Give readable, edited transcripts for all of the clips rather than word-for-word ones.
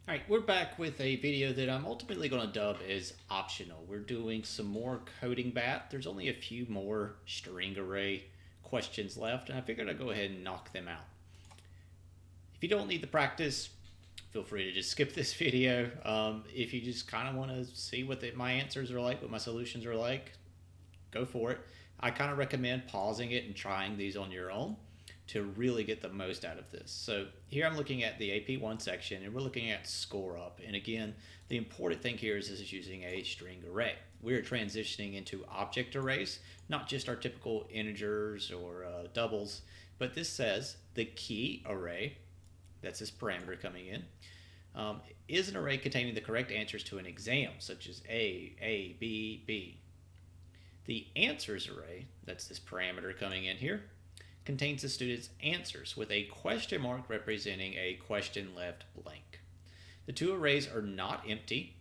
All right, we're back with a video that I'm ultimately going to dub as optional. We're doing some more CodingBat. There's only a few more string array questions left, and I figured I'd go ahead and knock them out. If you don't need the practice, feel free to just skip this video. If you just kind of want to see what my answers are like, what my solutions are like, go for it. I kind of recommend pausing it and trying these on your own to really get the most out of this. So here I'm looking at the AP1 section and we're looking at score up. And again, the important thing here is this is using a string array. We're transitioning into object arrays, not just our typical integers or doubles, but this says the key array, that's this parameter coming in, is an array containing the correct answers to an exam, such as A, B, B. The answers array, that's this parameter coming in here, contains the student's answers with a question mark representing a question left blank. The two arrays are not empty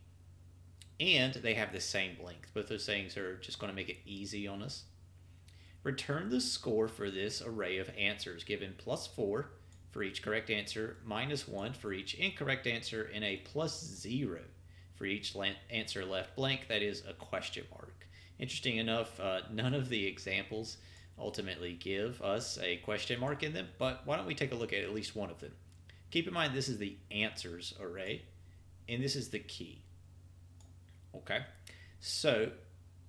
and they have the same length. Both those things are just going to make it easy on us. Return the score for this array of answers given +4 for each correct answer, -1 for each incorrect answer, and a +0 for each answer left blank, that is a question mark. Interesting enough, none of the examples ultimately give us a question mark in them, but why don't we take a look at least one of them. Keep in mind this is the answers array, and this is the key. Okay, so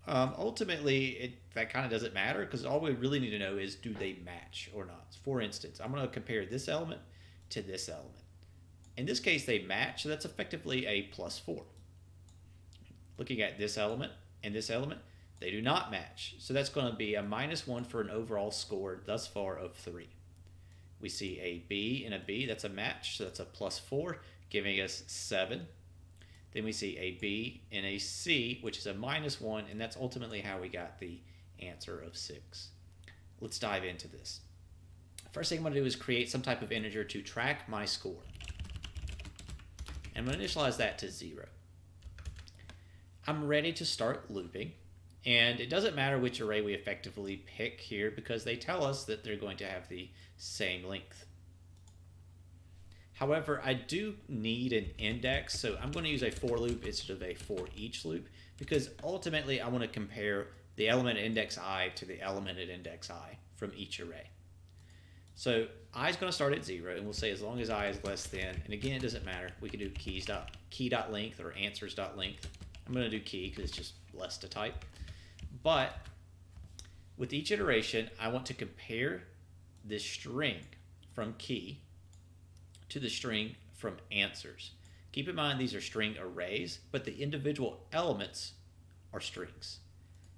ultimately that kind of doesn't matter because all we really need to know is do they match or not. For instance, I'm going to compare this element to this element. In this case they match, so that's effectively a +4. Looking at this element and this element, they do not match, so that's going to be a -1 for an overall score thus far of 3. We see a B and a B, that's a match, so that's a +4, giving us 7. Then we see a B and a C, which is a -1, and that's ultimately how we got the answer of 6. Let's dive into this. First thing I'm going to do is create some type of integer to track my score. And I'm going to initialize that to 0. I'm ready to start looping. And it doesn't matter which array we effectively pick here because they tell us that they're going to have the same length. However, I do need an index, so I'm going to use a for loop instead of a for each loop because ultimately I want to compare the element at index I to the element at index I from each array. So I is going to start at 0, and we'll say as long as I is less than, and again it doesn't matter, we can do key.length or answers.length. I'm going to do key because it's just less to type. But with each iteration, I want to compare this string from key to the string from answers. Keep in mind these are string arrays, but the individual elements are strings.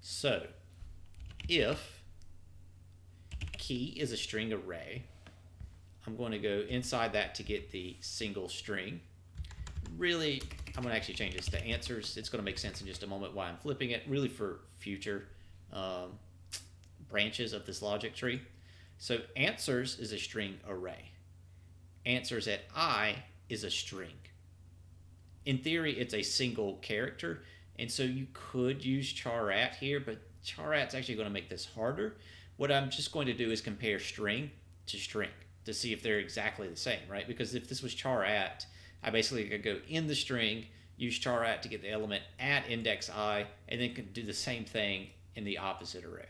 So if key is a string array, I'm going to go inside that to get the single string. Really, I'm going to actually change this to answers. It's going to make sense in just a moment why I'm flipping it, really for future branches of this logic tree. So answers is a string array. Answers at I is a string. In theory, it's a single character, and so you could use char at here, but char at's actually going to make this harder. What I'm just going to do is compare string to string to see if they're exactly the same, right? Because if this was char at, I basically could go in the string, use char at to get the element at index I, and then can do the same thing in the opposite array.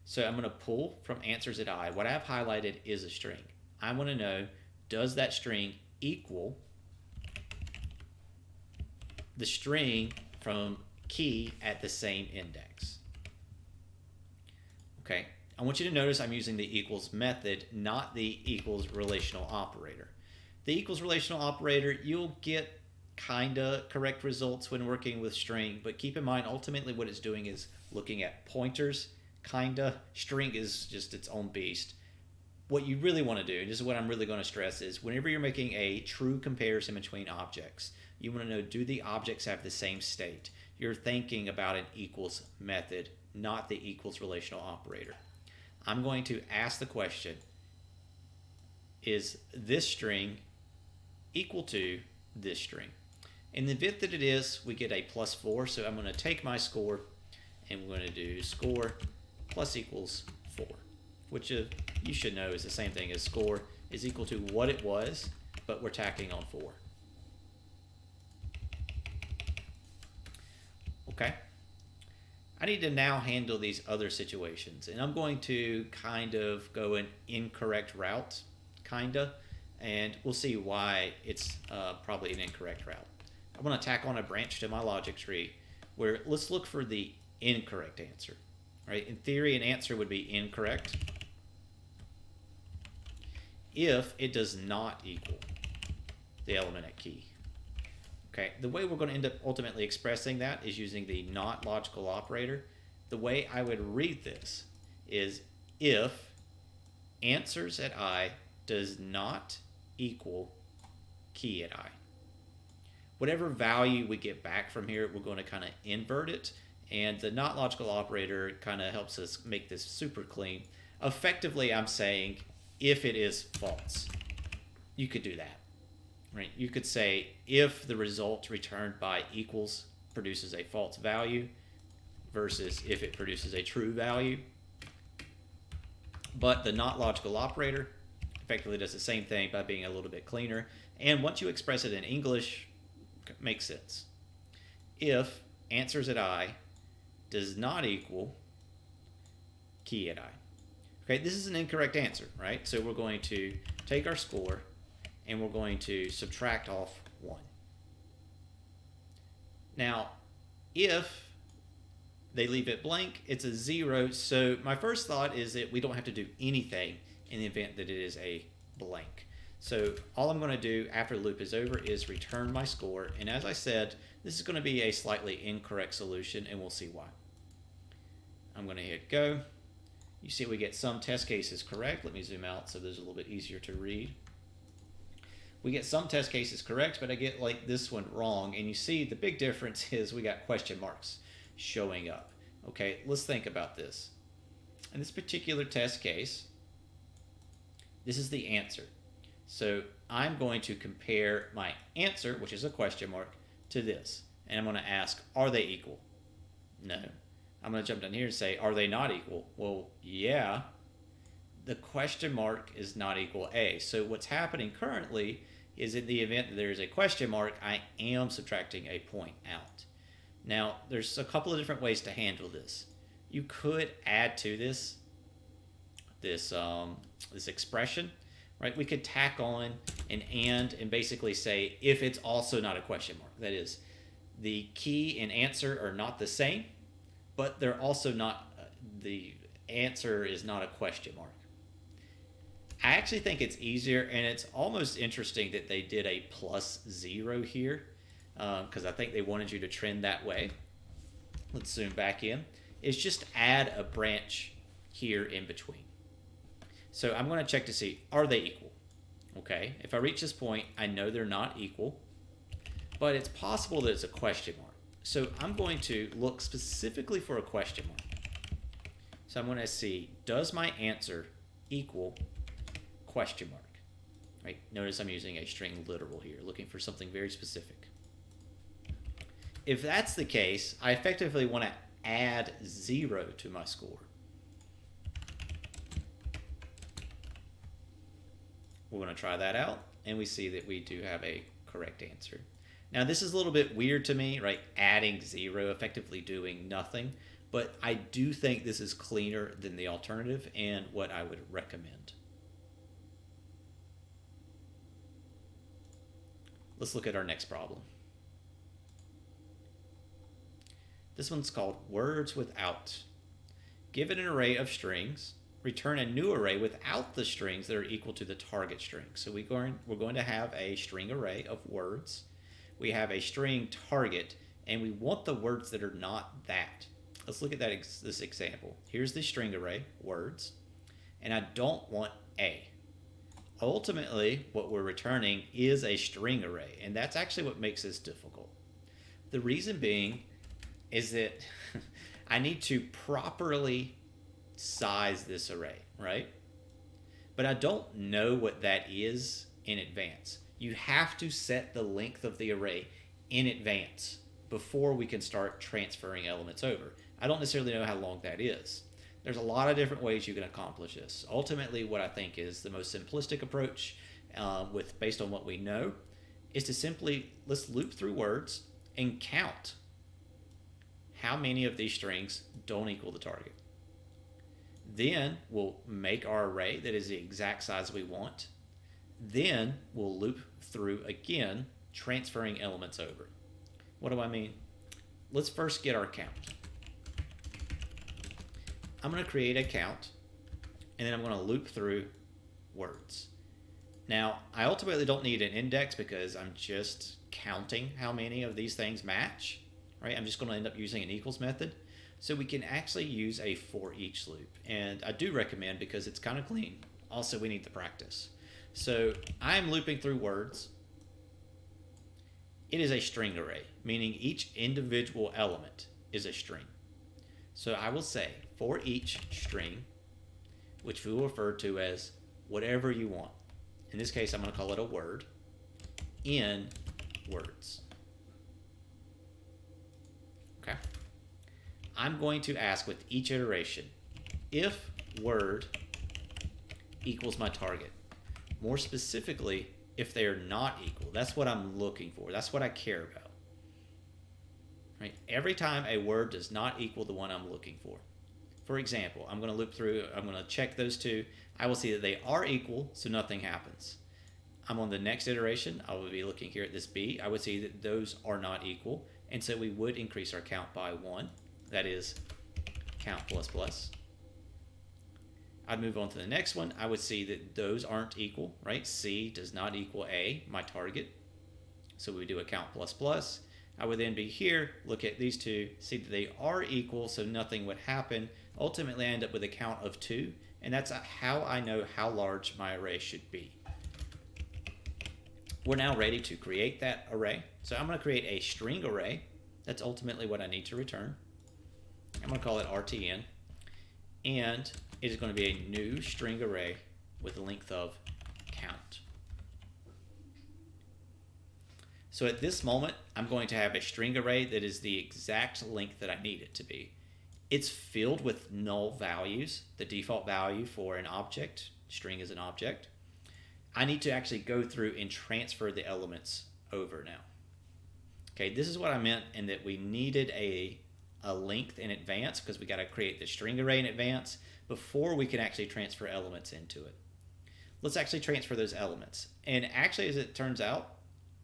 So I'm going to pull from answers at I. What I've highlighted is a string. I want to know, does that string equal the string from key at the same index? Okay, I want you to notice I'm using the equals method, not the equals relational operator. The equals relational operator, you'll get kinda correct results when working with string, but keep in mind ultimately what it's doing is looking at pointers, kinda. String is just its own beast. What you really want to do, and this is what I'm really going to stress, is whenever you're making a true comparison between objects, you want to know, do the objects have the same state? You're thinking about an equals method, not the equals relational operator. I'm going to ask the question, is this string equal to this string? In the event that it is, we get a +4, so I'm going to take my score and we're going to do score plus equals 4, which you should know is the same thing as score is equal to what it was, but we're tacking on 4. Okay? I need to now handle these other situations, and I'm going to kind of go an incorrect route, kinda, and we'll see why it's probably an incorrect route. I'm going to tack on a branch to my logic tree where let's look for the incorrect answer. Right? In theory, an answer would be incorrect if it does not equal the element at key. Okay, the way we're going to end up ultimately expressing that is using the not logical operator. The way I would read this is if answers at I does not equal key at I. Whatever value we get back from here, we're going to kind of invert it, and the not logical operator kind of helps us make this super clean. Effectively, I'm saying if it is false. You could do that. Right? You could say if the result returned by equals produces a false value versus if it produces a true value. But the not logical operator effectively does the same thing by being a little bit cleaner. And once you express it in English, it makes sense. If answers at I does not equal key at I. Okay, this is an incorrect answer, right? So we're going to take our score and we're going to subtract off 1. Now, if they leave it blank, it's a 0. So my first thought is that we don't have to do anything in the event that it is a blank. So all I'm going to do after the loop is over is return my score. And as I said, this is going to be a slightly incorrect solution, and we'll see why. I'm going to hit go. You see we get some test cases correct. Let me zoom out so this is a little bit easier to read. We get some test cases correct, but I get like this one wrong. And you see the big difference is we got question marks showing up. Okay, let's think about this. In this particular test case, this is the answer. So I'm going to compare my answer, which is a question mark, to this. And I'm going to ask, are they equal? No. I'm going to jump down here and say, are they not equal? Well, yeah. The question mark is not equal A. So what's happening currently is in the event that there is a question mark, I am subtracting a point out. Now, there's a couple of different ways to handle this. You could add to this expression, right? We could tack on an and basically say if it's also not a question mark. That is, the key and answer are not the same, but they're also not, the answer is not a question mark. I actually think it's easier, and it's almost interesting that they did a +0 here, because I think they wanted you to trend that way. Let's zoom back in. Is just add a branch here in between. So I'm going to check to see, are they equal? Okay, if I reach this point, I know they're not equal, but it's possible that it's a question mark. So I'm going to look specifically for a question mark. So I'm going to see, does my answer equal question mark? Right? Notice I'm using a string literal here, looking for something very specific. If that's the case, I effectively want to add 0 to my score. We're going to try that out, and we see that we do have a correct answer. Now, this is a little bit weird to me, right? Adding 0, effectively doing nothing, but I do think this is cleaner than the alternative and what I would recommend. Let's look at our next problem. This one's called words without. Given an array of strings, return a new array without the strings that are equal to the target string. So we're going to have a string array of words. We have a string target, and we want the words that are not that. Let's look at this example. Here's the string array, words, and I don't want A. Ultimately, what we're returning is a string array, and that's actually what makes this difficult. The reason being is that I need to properly size this array, right? But I don't know what that is in advance. You have to set the length of the array in advance before we can start transferring elements over. I don't necessarily know how long that is. There's a lot of different ways you can accomplish this. Ultimately, what I think is the most simplistic approach, based on what we know, is to simply let's loop through words and count how many of these strings don't equal the target. Then we'll make our array that is the exact size we want. Then we'll loop through again, transferring elements over. What do I mean? Let's first get our count. I'm going to create a count, and then I'm going to loop through words. Now, I ultimately don't need an index because I'm just counting how many of these things match, right? I'm just going to end up using an equals method. So we can actually use a for each loop. And I do recommend because it's kind of clean. Also, we need the practice. So I'm looping through words. It is a string array, meaning each individual element is a string. So I will say for each string, which we will refer to as whatever you want. In this case, I'm going to call it a word in words. Okay. I'm going to ask with each iteration if word equals my target. More specifically, if they are not equal. That's what I'm looking for. That's what I care about. Right? Every time a word does not equal the one I'm looking for. For example, I'm going to loop through, I'm going to check those two. I will see that they are equal, so nothing happens. I'm on the next iteration. I will be looking here at this B. I would see that those are not equal, and so we would increase our count by 1. That is count plus plus. I'd move on to the next one. I would see that those aren't equal, right? C does not equal A, my target. So we do a count plus plus. I would then be here, look at these two, see that they are equal, so nothing would happen. Ultimately, I end up with a count of 2, and that's how I know how large my array should be. We're now ready to create that array. So I'm going to create a string array. That's ultimately what I need to return. I'm going to call it RTN, and it is going to be a new string array with a length of count. So at this moment, I'm going to have a string array that is the exact length that I need it to be. It's filled with null values, the default value for an object. String is an object. I need to actually go through and transfer the elements over now. Okay, this is what I meant in that we needed a length in advance because we got to create the string array in advance before we can actually transfer elements into it. Let's actually transfer those elements. And actually, as it turns out,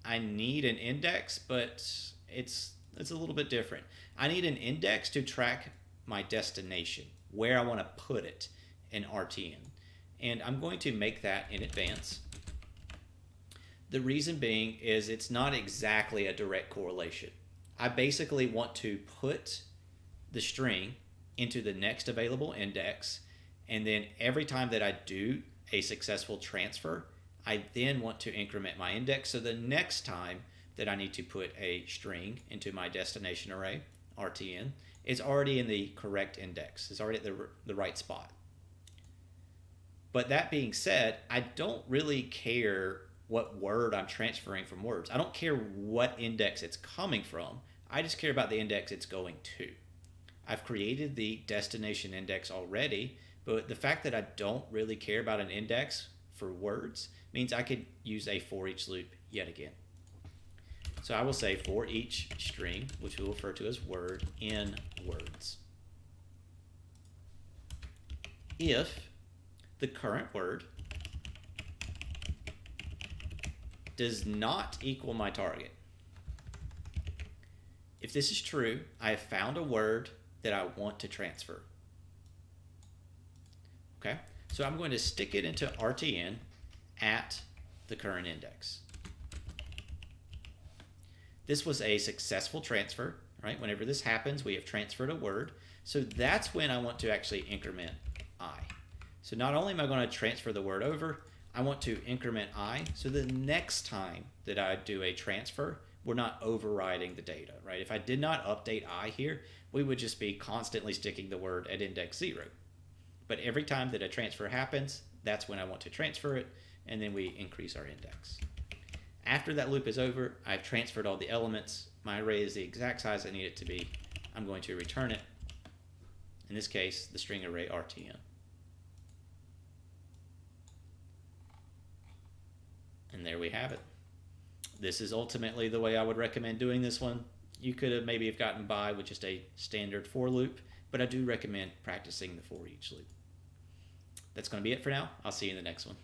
I need an index, but it's a little bit different. I need an index to track my destination, where I want to put it in RTN. And I'm going to make that in advance. The reason being is it's not exactly a direct correlation. I basically want to put the string into the next available index, and then every time that I do a successful transfer, I then want to increment my index, so the next time that I need to put a string into my destination array, RTN, it's already in the correct index. It's already at the right spot. But that being said, I don't really care what word I'm transferring from words. I don't care what index it's coming from. I just care about the index it's going to. I've created the destination index already, but the fact that I don't really care about an index for words means I could use a for each loop yet again. So I will say for each string, which we will refer to as word in words, if the current word does not equal my target. If this is true, I have found a word that I want to transfer. Okay, so I'm going to stick it into RTN at the current index. This was a successful transfer, right? Whenever this happens, we have transferred a word. So that's when I want to actually increment I. So not only am I going to transfer the word over, I want to increment I. So the next time that I do a transfer, we're not overriding the data, right? If I did not update I here, we would just be constantly sticking the word at index 0. But every time that a transfer happens, that's when I want to transfer it, and then we increase our index. After that loop is over, I've transferred all the elements. My array is the exact size I need it to be. I'm going to return it. In this case, the string array RTN. And there we have it. This is ultimately the way I would recommend doing this one. You could have maybe have gotten by with just a standard for loop, but I do recommend practicing the for each loop. That's going to be it for now. I'll see you in the next one.